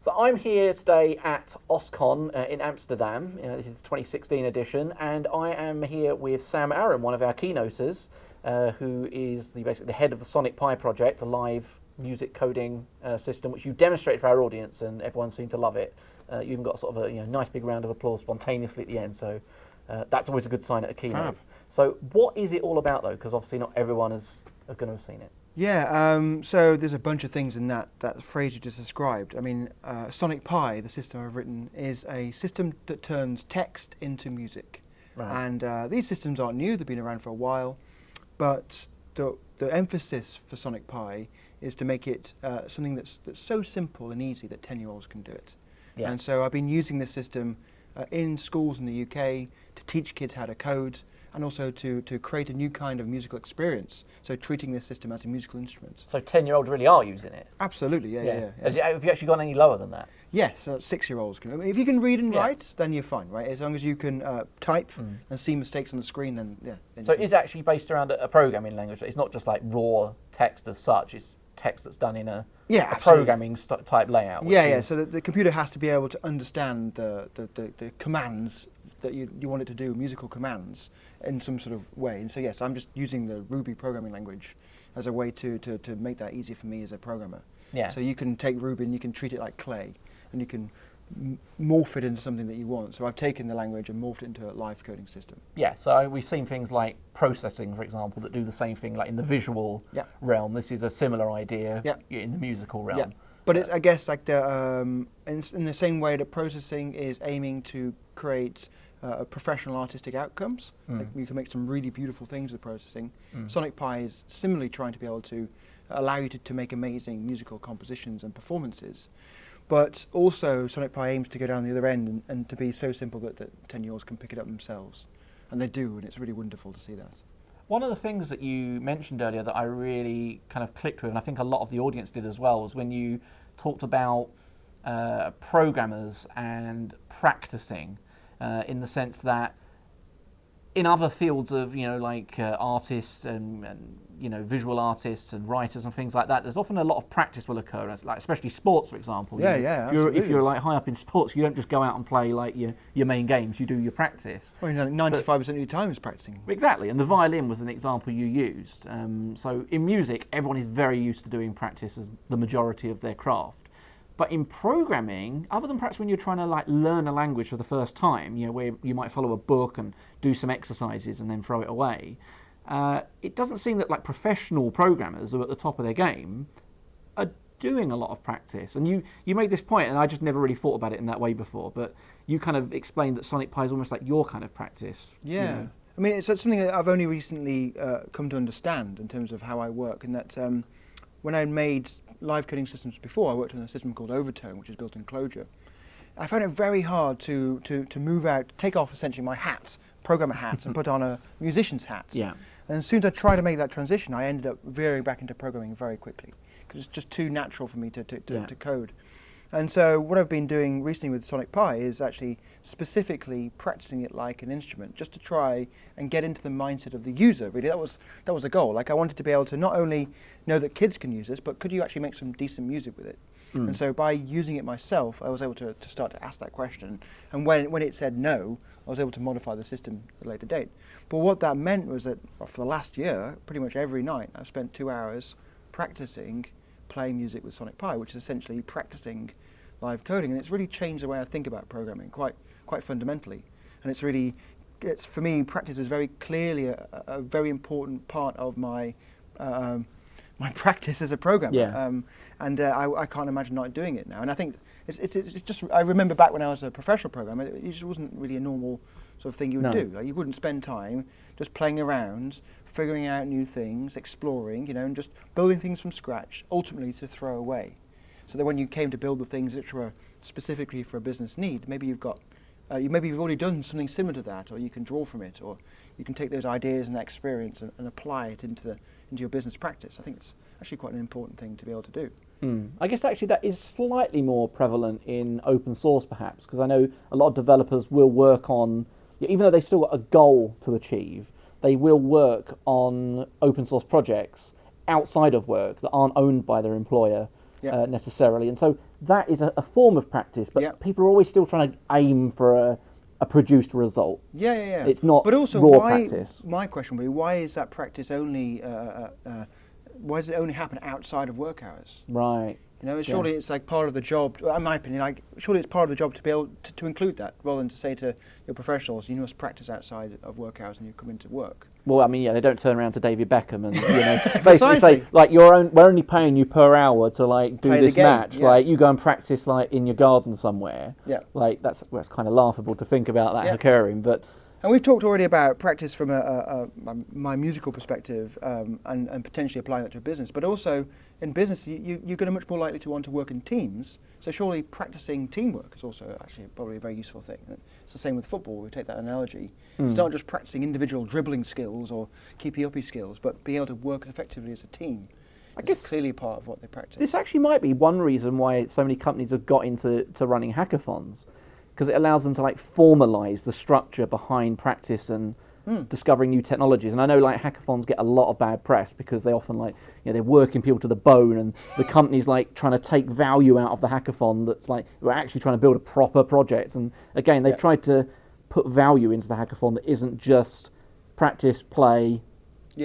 So I'm here today at OSCON in Amsterdam. This is the 2016 edition, and I am here with Sam Aaron, one of our keynoters, who is basically the head of the Sonic Pi project, a live music coding system, which you demonstrated for our audience, and everyone seemed to love it. You even got sort of a nice big round of applause spontaneously at the end, so that's always a good sign at a keynote. Fab. So what is it all about, though? Because obviously not everyone is going to have seen it. Yeah, so there's a bunch of things in that phrase you just described. I mean, Sonic Pi, the system I've written, is a system that turns text into music. Right. And these systems aren't new, they've been around for a while, but the emphasis for Sonic Pi is to make it something that's so simple and easy that 10-year-olds can do it. Yeah. And so I've been using this system in schools in the UK to teach kids how to code, and also to create a new kind of musical experience, so treating this system as a musical instrument. So 10-year-olds really are using it? Absolutely, yeah. Have you actually gone any lower than that? Yes, 6-year-olds can. I mean, if you can read and Yeah. write, then you're fine, right? As long as you can type and see mistakes on the screen, then yeah. Then So you can. it's actually based around a programming language. It's not just like raw text as such. It's text that's done in a absolutely. programming type layout. Which So the computer has to be able to understand the commands that you want it to do, musical commands, in some sort of way. And so yes, I'm just using the Ruby programming language as a way to make that easier for me as a programmer. Yeah. So you can take Ruby and you can treat it like clay, and you can morph it into something that you want. So I've taken the language and morphed it into a live coding system. Yeah, so we've seen things like processing, for example, that do the same thing, like in the visual realm. This is a similar idea in the musical realm. Yeah. But I guess like in the same way that processing is aiming to create professional artistic outcomes, like you can make some really beautiful things with processing. Sonic Pi is similarly trying to be able to allow you to make amazing musical compositions and performances. But also Sonic Pi aims to go down the other end and to be so simple that 10-year-olds can pick it up themselves. And they do, and it's really wonderful to see that. One of the things that you mentioned earlier that I really kind of clicked with, and I think a lot of the audience did as well, was when you talked about programmers and practicing, in the sense that in other fields of artists and visual artists and writers and things like that, there's often a lot of practice will occur, like especially sports, for example. If you're like high up in sports, you don't just go out and play like your main games. You do your practice. Well, 95% of your time is practicing. Exactly, and the violin was an example you used. So in music, everyone is very used to doing practice as the majority of their craft. But in programming, other than perhaps when you're trying to like learn a language for the first time, where you might follow a book and do some exercises and then throw it away, it doesn't seem that like professional programmers who are at the top of their game are doing a lot of practice. And you made this point, and I just never really thought about it in that way before, but you kind of explained that Sonic Pi is almost like your kind of practice. Yeah. I mean, it's something that I've only recently come to understand in terms of how I work, in that when I made live coding systems before, I worked on a system called Overtone, which is built in Clojure. I found it very hard to move out, take off essentially my hats, programmer hats, and put on a musician's hat. Yeah. And as soon as I tried to make that transition, I ended up veering back into programming very quickly, because it's just too natural for me to code. And so what I've been doing recently with Sonic Pi is actually specifically practicing it like an instrument, just to try and get into the mindset of the user. Really, that was a goal. Like, I wanted to be able to not only know that kids can use this, but could you actually make some decent music with it? And so by using it myself, I was able to start to ask that question. And when it said no, I was able to modify the system at a later date. But what that meant was that for the last year, pretty much every night, I've spent 2 hours practicing playing music with Sonic Pi, which is essentially practicing live coding. And it's really changed the way I think about programming quite fundamentally. And it's for me, practice is very clearly a very important part of my my practice as a programmer. Yeah. I can't imagine not doing it now. And I think it's just, I remember back when I was a professional programmer, it just wasn't really a normal sort of thing you would do. Like, you wouldn't spend time just playing around, figuring out new things, exploring, and just building things from scratch, ultimately to throw away. So that when you came to build the things which were specifically for a business need, maybe you've already done something similar to that, or you can draw from it, or you can take those ideas and that experience and apply it into your business practice. I think it's actually quite an important thing to be able to do. I guess actually that is slightly more prevalent in open source, perhaps, because I know a lot of developers will work on, even though they've still got a goal to achieve, they will work on open source projects outside of work that aren't owned by their employer. necessarily. And so that is a form of practice, but people are always still trying to aim for a produced result. Yeah. It's not but also raw why, practice. My question would be, why is that practice only, why does it only happen outside of work hours? Right. Surely it's like part of the job, in my opinion, surely it's part of the job to be able to include that, rather than to say to your professionals, you must practice outside of work hours and you come into work. Well, I mean, they don't turn around to David Beckham and basically say, like, we're only paying you per hour to like do this match. Yeah. Like, you go and practice like in your garden somewhere. Yeah. Like that's kind of laughable to think about that occurring, but. And we've talked already about practice from my musical perspective, and potentially applying that to a business. But also in business, you're going to much more likely to want to work in teams. So surely practicing teamwork is also actually probably a very useful thing. It's the same with football. We take that analogy. It's not just practicing individual dribbling skills or keepy-uppy skills, but being able to work effectively as a team. I guess clearly part of what they practice. This actually might be one reason why so many companies have got into running hackathons, because it allows them to like formalise the structure behind practice and discovering new technologies. And I know like hackathons get a lot of bad press because they often like, they're working people to the bone, and the company's like trying to take value out of the hackathon that's like, we're actually trying to build a proper project. And again, they've tried to put value into the hackathon that isn't just practice, play,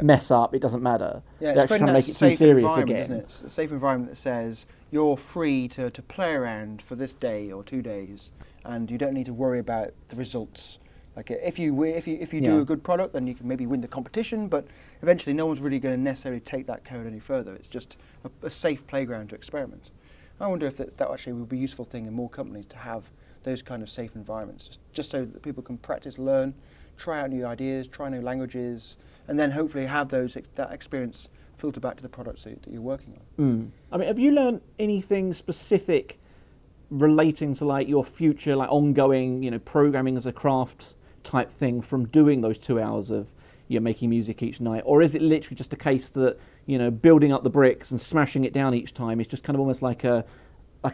mess up, it doesn't matter. They're actually trying to make it too serious again. Isn't it? It's a safe environment that says you're free to play around for this day or 2 days, and you don't need to worry about the results. Like if you do a good product, then you can maybe win the competition, but eventually no one's really going to necessarily take that code any further. It's just a safe playground to experiment. I wonder if that actually would be a useful thing in more companies to have those kind of safe environments, just so that people can practice, learn, try out new ideas, try new languages, and then hopefully have that experience filter back to the products that you're working on. I mean, have you learned anything specific relating to like your future, like ongoing, programming as a craft type thing from doing those 2 hours of making music each night? Or is it literally just a case that, building up the bricks and smashing it down each time is just kind of almost like a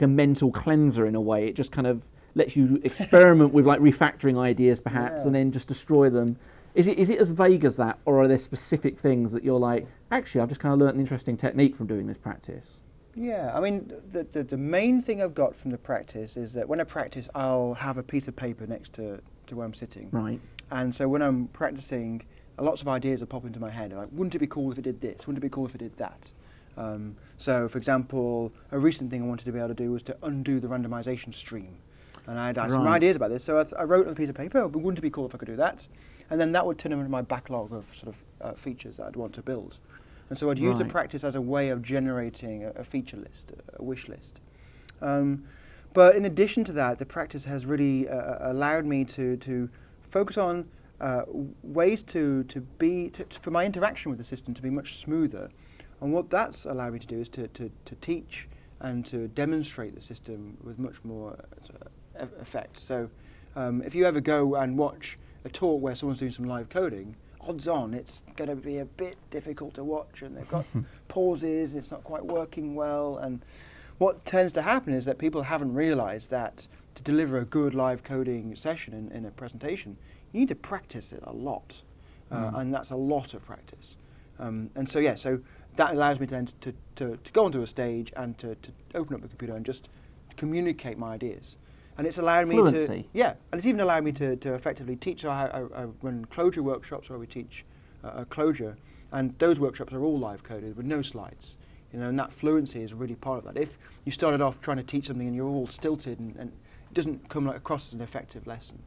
mental cleanser in a way? It just kind of lets you experiment with like refactoring ideas perhaps and then just destroy them. Is it as vague as that, or are there specific things that you're like, actually I've just kind of learnt an interesting technique from doing this practice? Yeah, I mean, the main thing I've got from the practice is that when I practice, I'll have a piece of paper next to where I'm sitting. Right. And so when I'm practicing, lots of ideas will pop into my head. Like, wouldn't it be cool if it did this? Wouldn't it be cool if it did that? So, for example, a recent thing I wanted to be able to do was to undo the randomization stream. And I had some ideas about this. So I wrote on a piece of paper, wouldn't it be cool if I could do that? And then that would turn into my backlog of sort of features that I'd want to build. And so I'd use the practice as a way of generating a feature list, a wish list. But in addition to that, the practice has really allowed me to focus on ways for my interaction with the system to be much smoother. And what that's allowed me to do is to teach and to demonstrate the system with much more effect. So if you ever go and watch a talk where someone's doing some live coding, odds on it's going to be a bit difficult to watch, and they've got pauses and it's not quite working well. And what tends to happen is that people haven't realized that to deliver a good live coding session in a presentation, you need to practice it a lot. And that's a lot of practice. And so that allows me then to go onto a stage and to open up the computer and just communicate my ideas. And it's allowed me Fluency. and it's even allowed me to effectively teach. So I run closure workshops where we teach closure, and those workshops are all live coded with no slides. And that fluency is really part of that. If you started off trying to teach something and you're all stilted and it doesn't come across as an effective lesson.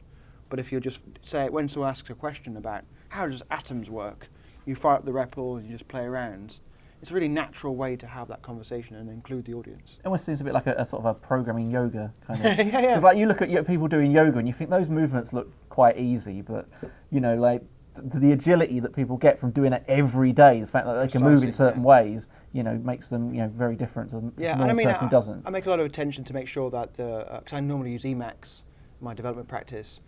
But if you just say, when someone asks a question about how does atoms work, you fire up the REPL and you just play around. It's a really natural way to have that conversation and include the audience. It almost seems a bit like a sort of a programming yoga kind of. Because like you look at people doing yoga and you think those movements look quite easy, but like the agility that people get from doing it every day, the fact that they can move in certain ways, makes them very different to the normal person who doesn't. I make a lot of attention to make sure that because I normally use Emacs in my development practice.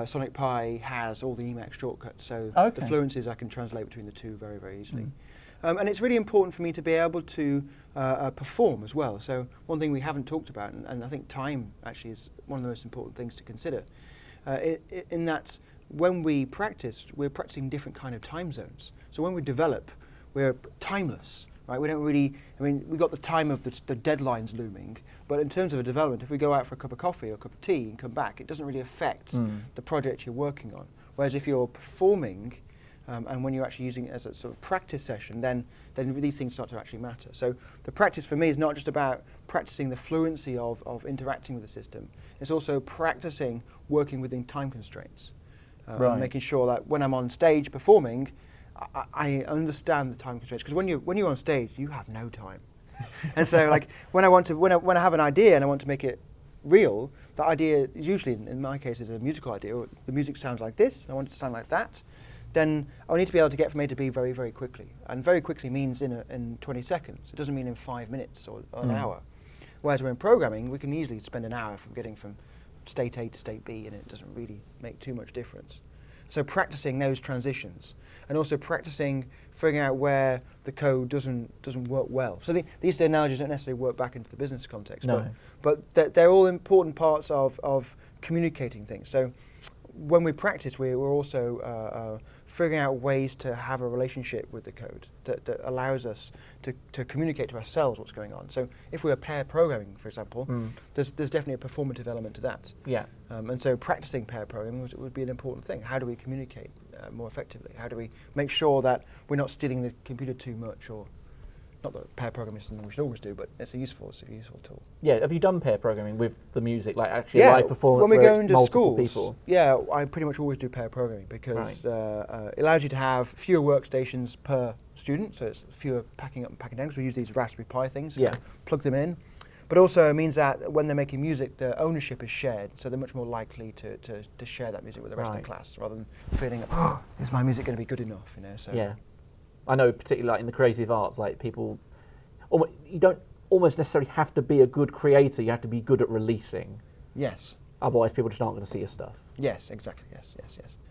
Sonic Pi has all the Emacs shortcuts, so the fluencies I can translate between the two very, very easily. And it's really important for me to be able to perform as well. So one thing we haven't talked about, and I think time actually is one of the most important things to consider, in that when we practice, we're practicing different kind of time zones. So when we develop, we're timeless, right? We don't really, I mean, we got the time of the deadlines looming, but in terms of a development, if we go out for a cup of coffee or a cup of tea and come back, it doesn't really affect the project you're working on. Whereas if you're performing, and when you're actually using it as a sort of practice session, then these things start to actually matter. So the practice for me is not just about practicing the fluency of interacting with the system, it's also practicing working within time constraints. Making sure that when I'm on stage performing, I understand the time constraints. Because when you're on stage, you have no time. And so like when I have an idea and I want to make it real, that idea usually, in my case, is a musical idea. Or the music sounds like this, I want it to sound like that. Then I'll need to be able to get from A to B very, very quickly. And very quickly means in 20 seconds. It doesn't mean in 5 minutes or an hour. Whereas when programming, we can easily spend an hour from getting from state A to state B, and it doesn't really make too much difference. So practicing those transitions, and also practicing figuring out where the code doesn't work well. So these analogies don't necessarily work back into the business context, but they're all important parts of communicating things. So when we practice, we're also figuring out ways to have a relationship with the code that allows us to communicate to ourselves what's going on. So if we were pair programming, for example, there's definitely a performative element to that. Yeah. And so practicing pair programming would be an important thing. How do we communicate more effectively? How do we make sure that we're not stealing the computer too much, or not that pair programming is something we should always do, but it's a useful tool. Yeah, have you done pair programming with the music, like actually live performance? When we go into schools, people? Yeah, I pretty much always do pair programming because it allows you to have fewer workstations per student, so it's fewer packing up and packing down, because we use these Raspberry Pi things, plug them in. But also it means that when they're making music, the ownership is shared, so they're much more likely to share that music with the rest of the class, rather than feeling, oh, is my music going to be good enough? So. Yeah. I know, particularly like in the creative arts, like people, you don't almost necessarily have to be a good creator. You have to be good at releasing. Yes. Otherwise, people just aren't going to see your stuff. Yes, exactly. Yes.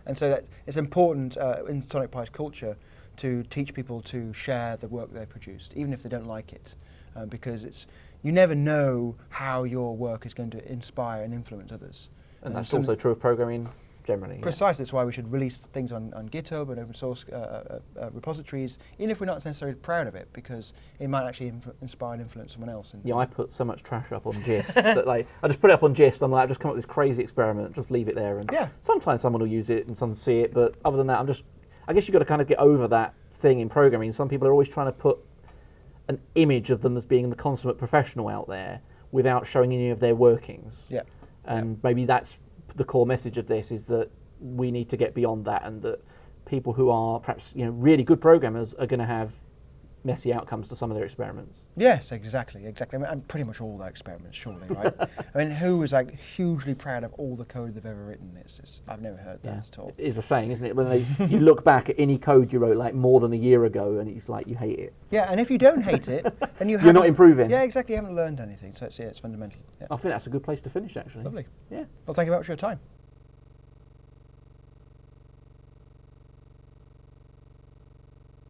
And so that it's important in Sonic Pi's culture to teach people to share the work they produced, even if they don't like it, because you never know how your work is going to inspire and influence others. And that's also true of programming generally. Precisely, that's why we should release things on GitHub and open source repositories, even if we're not necessarily proud of it, because it might actually inspire and influence someone else. Yeah, I put so much trash up on Gist that I just put it up on Gist. I'm like, I've just come up with this crazy experiment, just leave it there, and sometimes someone will use it and some see it, but other than that, I guess you've got to kind of get over that thing in programming. Some people are always trying to put an image of them as being the consummate professional out there without showing any of their workings. Yeah. And maybe that's the core message of this, is that we need to get beyond that, and that people who are perhaps really good programmers are going to have messy outcomes to some of their experiments. Yes, exactly. I mean, and pretty much all their experiments, surely, right? I mean, who is like hugely proud of all the code they've ever written? I've never heard that at all. It is a saying, isn't it? When you look back at any code you wrote like more than a year ago, and it's like you hate it. Yeah, and if you don't hate it, then you're not improving. Yeah, exactly. You haven't learned anything. So it's fundamental. Yeah. I think that's a good place to finish, actually. Lovely. Yeah. Well, thank you very much for your time.